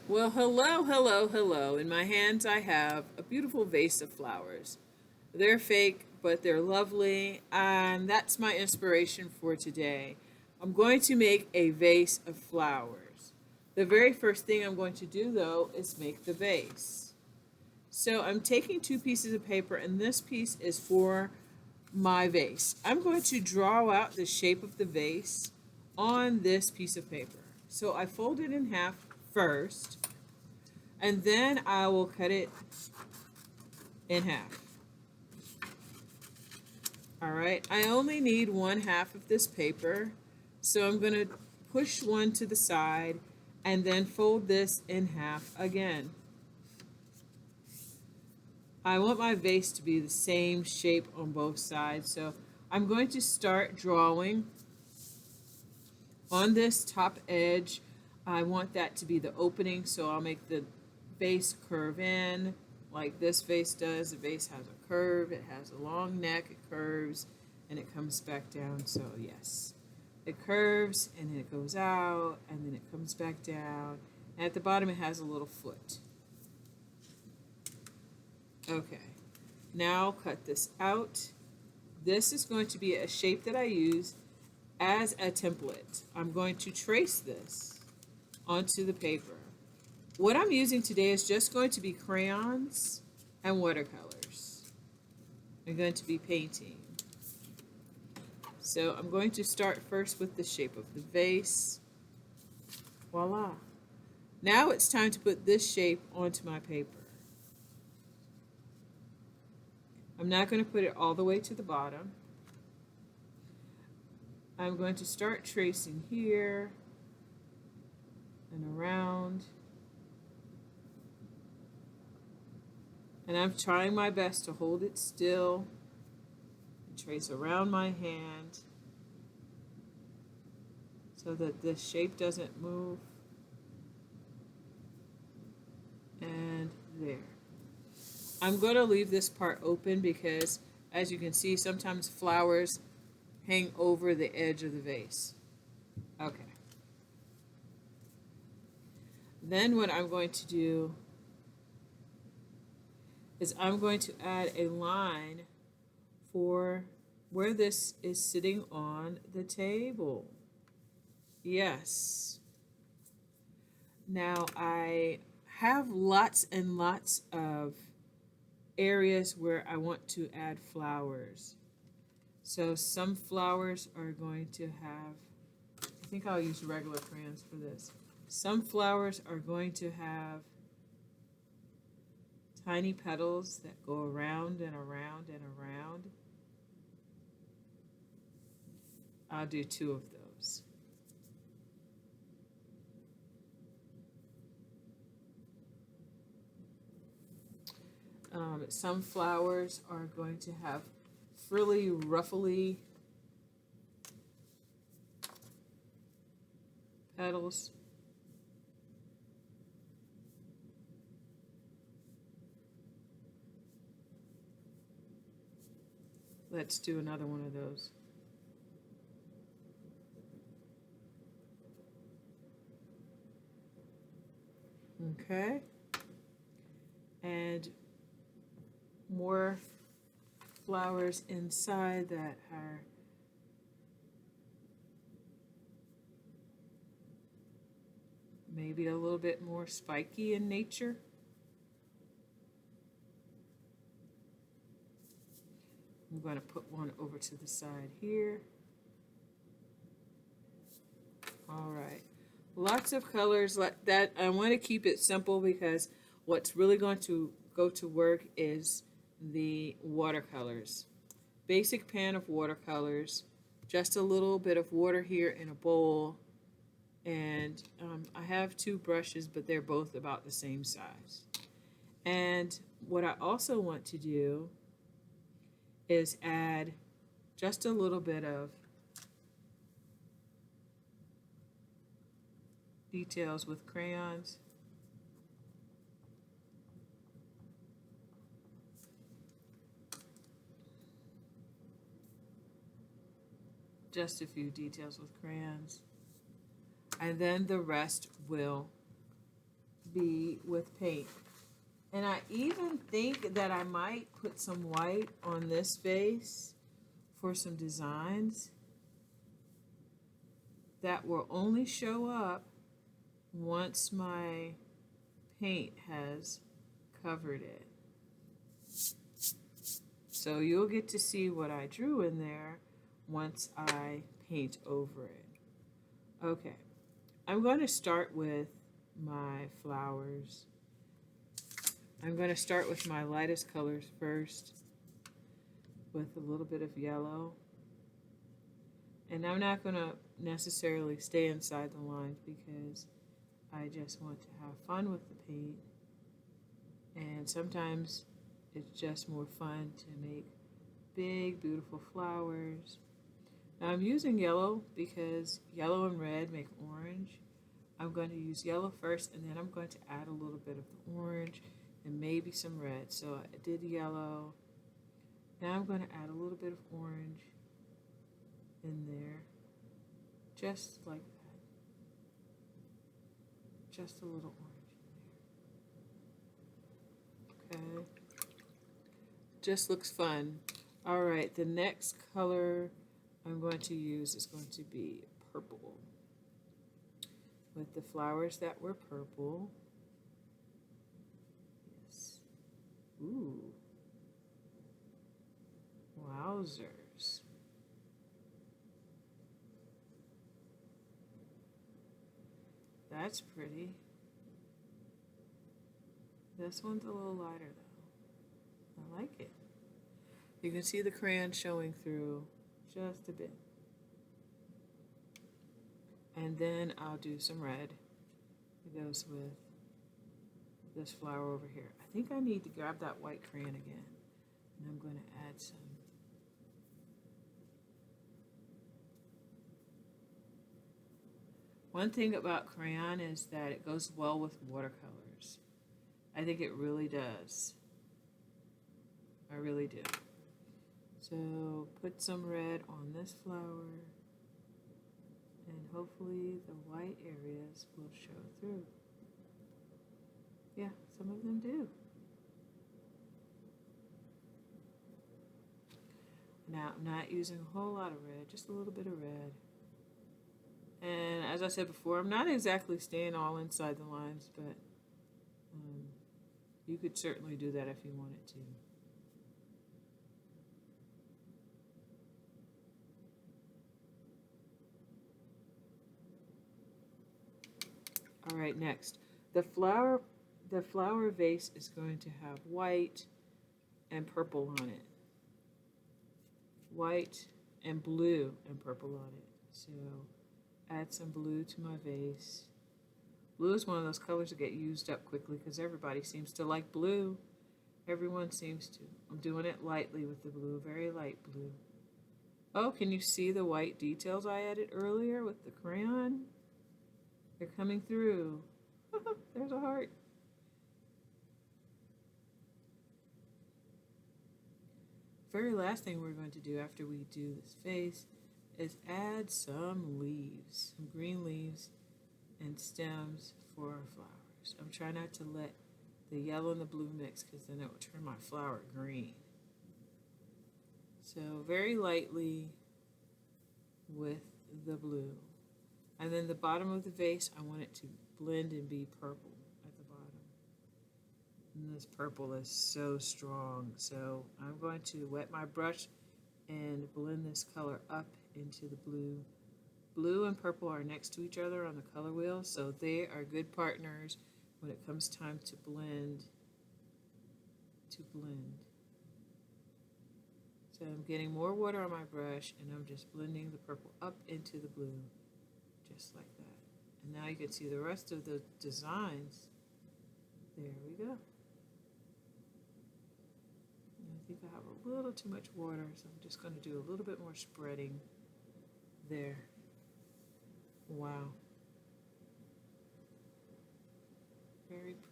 Well, hello, hello, hello. In my hands, I have a beautiful vase of flowers. They're fake, but they're lovely, and that's my inspiration for today. I'm going to make a vase of flowers. The very first thing I'm going to do, though, is make the vase. So I'm taking two pieces of paper, and this piece is for my vase. I'm going to draw out the shape of the vase on this piece of paper. So I fold it in half first, and then I will cut it in half. All right, I only need one half of this paper, so I'm going to push one to the side and then fold this in half again. I want my vase to be the same shape on both sides, so I'm going to start drawing on this top edge. I want that to be the opening, so I'll make the vase curve in like this vase does. The vase has a curve, it has a long neck, it curves, and it comes back down. So yes, it curves and then it goes out and then it comes back down. And at the bottom it has a little foot. Okay, now cut this out. This is going to be a shape that I use as a template. I'm going to trace this onto the paper. What I'm using today is just going to be crayons and watercolors. I'm going to be painting. So I'm going to start first with the shape of the vase. Voila. Now it's time to put this shape onto my paper. I'm not going to put it all the way to the bottom. I'm going to start tracing here and around. And I'm trying my best to hold it still and trace around my hand so that the shape doesn't move. And there. I'm going to leave this part open because, as you can see, sometimes flowers hang over the edge of the vase. Okay. Then what I'm going to do is I'm going to add a line for where this is sitting on the table. Yes. Now I have lots and lots of areas where I want to add flowers. So some flowers are going to have, I think I'll use regular crayons for this. Some flowers are going to have tiny petals that go around and around and around. I'll do two of those. Some flowers are going to have frilly, ruffly petals. Let's do another one of those. Okay. And more flowers inside that are maybe a little bit more spiky in nature. I'm going to put one over to the side here. All right. Lots of colors like that. I want to keep it simple because what's really going to go to work is the watercolors. Basic pan of watercolors, just a little bit of water here in a bowl, and I have two brushes, but they're both about the same size. And what I also want to do is add just a little bit of details with crayons. Just a few details with crayons. And then the rest will be with paint. And I even think that I might put some white on this vase for some designs that will only show up once my paint has covered it. So you'll get to see what I drew in there once I paint over it. Okay, I'm going to start with my flowers. I'm going to start with my lightest colors first with a little bit of yellow. And I'm not going to necessarily stay inside the lines because I just want to have fun with the paint. And sometimes it's just more fun to make big, beautiful flowers. Now I'm using yellow because yellow and red make orange. I'm going to use yellow first, and then I'm going to add a little bit of the orange and maybe some red. So I did yellow. Now I'm going to add a little bit of orange in there, just like that. Just a little orange in there. Okay. Just looks fun. All right, the next color I'm going to use is going to be purple. With the flowers that were purple. Yes. Ooh. Wowzers. That's pretty. This one's a little lighter though. I like it. You can see the crayon showing through just a bit. And then I'll do some red. It goes with this flower over here. I think I need to grab that white crayon again. And I'm going to add some. One thing about crayon is that it goes well with watercolors. I think it really does. I really do. So put some red on this flower, and hopefully the white areas will show through. Yeah, some of them do. Now I'm not using a whole lot of red, just a little bit of red. And as I said before, I'm not exactly staying all inside the lines, but you could certainly do that if you wanted to. All right, next. The flower vase is going to have white and purple on it. White and blue and purple on it. So add some blue to my vase. Blue is one of those colors that get used up quickly because everybody seems to like blue. Everyone seems to. I'm doing it lightly with the blue, very light blue. Oh, can you see the white details I added earlier with the crayon? They're coming through. There's a heart. Very last thing we're going to do after we do this vase is add some leaves, some green leaves and stems for our flowers. I'm trying not to let the yellow and the blue mix because then it will turn my flower green. So very lightly with the blue. And then the bottom of the vase, I want it to blend and be purple at the bottom. And this purple is so strong. So I'm going to wet my brush and blend this color up into the blue. Blue and purple are next to each other on the color wheel, so they are good partners when it comes time to blend. So I'm getting more water on my brush and I'm just blending the purple up into the blue, just like that. And now you can see the rest of the designs. There we go. And I think I have a little too much water, so I'm just going to do a little bit more spreading there. Wow. Very pretty.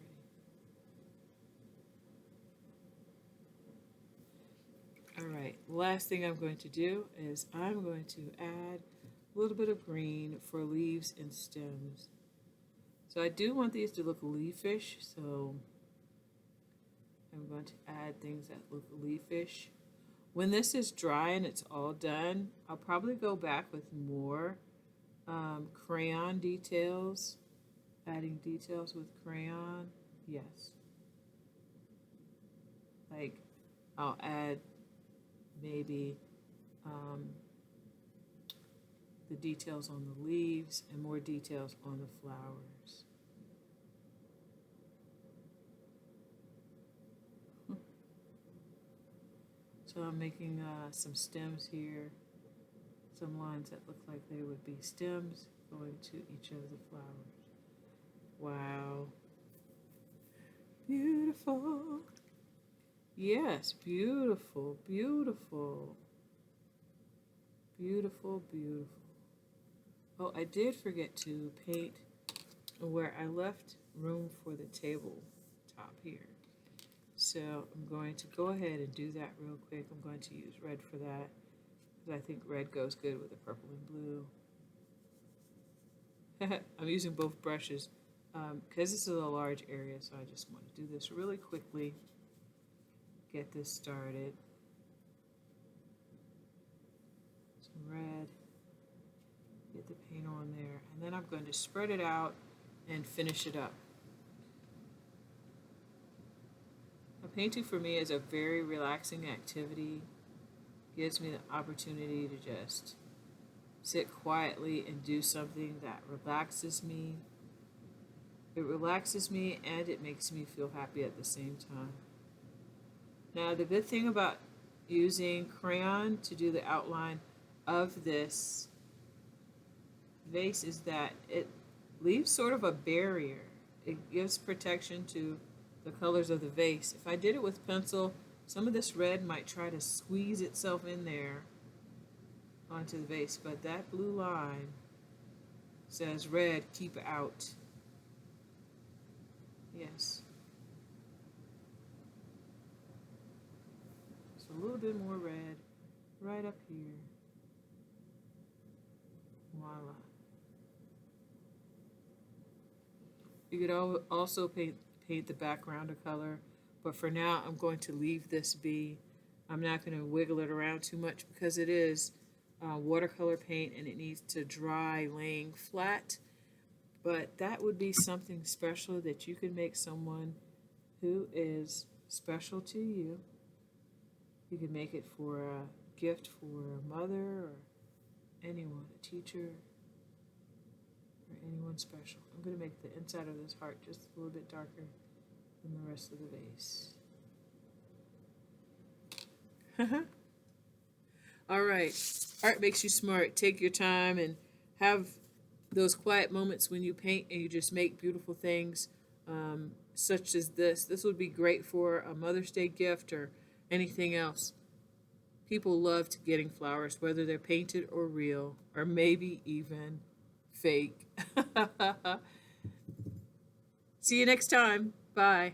All right, last thing I'm going to do is I'm going to add a little bit of green for leaves and stems. So So I do want these to look leafish, so I'm going to add things that look leafish. When this is dry and it's all done, I'll probably go back with more crayon details, adding details with crayon. Yes. Like I'll add maybe the details on the leaves and more details on the flowers. So I'm making some stems here, some lines that look like they would be stems going to each of the flowers. Wow. Beautiful. Yes, beautiful, beautiful. Beautiful, beautiful. Oh, I did forget to paint where I left room for the table top here. So I'm going to go ahead and do that real quick. I'm going to use red for that because I think red goes good with the purple and blue. I'm using both brushes because this is a large area, so I just want to do this really quickly. Get this started. Some red. Get the paint on there, and then I'm going to spread it out and finish it up. Painting for me is a very relaxing activity. Gives me the opportunity to just sit quietly and do something that relaxes me. It relaxes me and it makes me feel happy at the same time. Now, the good thing about using crayon to do the outline of this vase is that it leaves sort of a barrier. It gives protection to the colors of the vase. If I did it with pencil, some of this red might try to squeeze itself in there onto the vase, but that blue line says red, keep out. Yes. So a little bit more red right up here. Voila. You could also paint the background a color, but for now I'm going to leave this be. I'm not going to wiggle it around too much because it is watercolor paint and it needs to dry laying flat, but that would be something special that you could make someone who is special to you. You could make it for a gift for a mother or anyone, a teacher, or anyone special. I'm going to make the inside of this heart just a little bit darker than the rest of the vase. All right. Art makes you smart. Take your time and have those quiet moments when you paint and you just make beautiful things such as this. This would be great for a Mother's Day gift or anything else. People love getting flowers, whether they're painted or real, or maybe even fake. See you next time. Bye.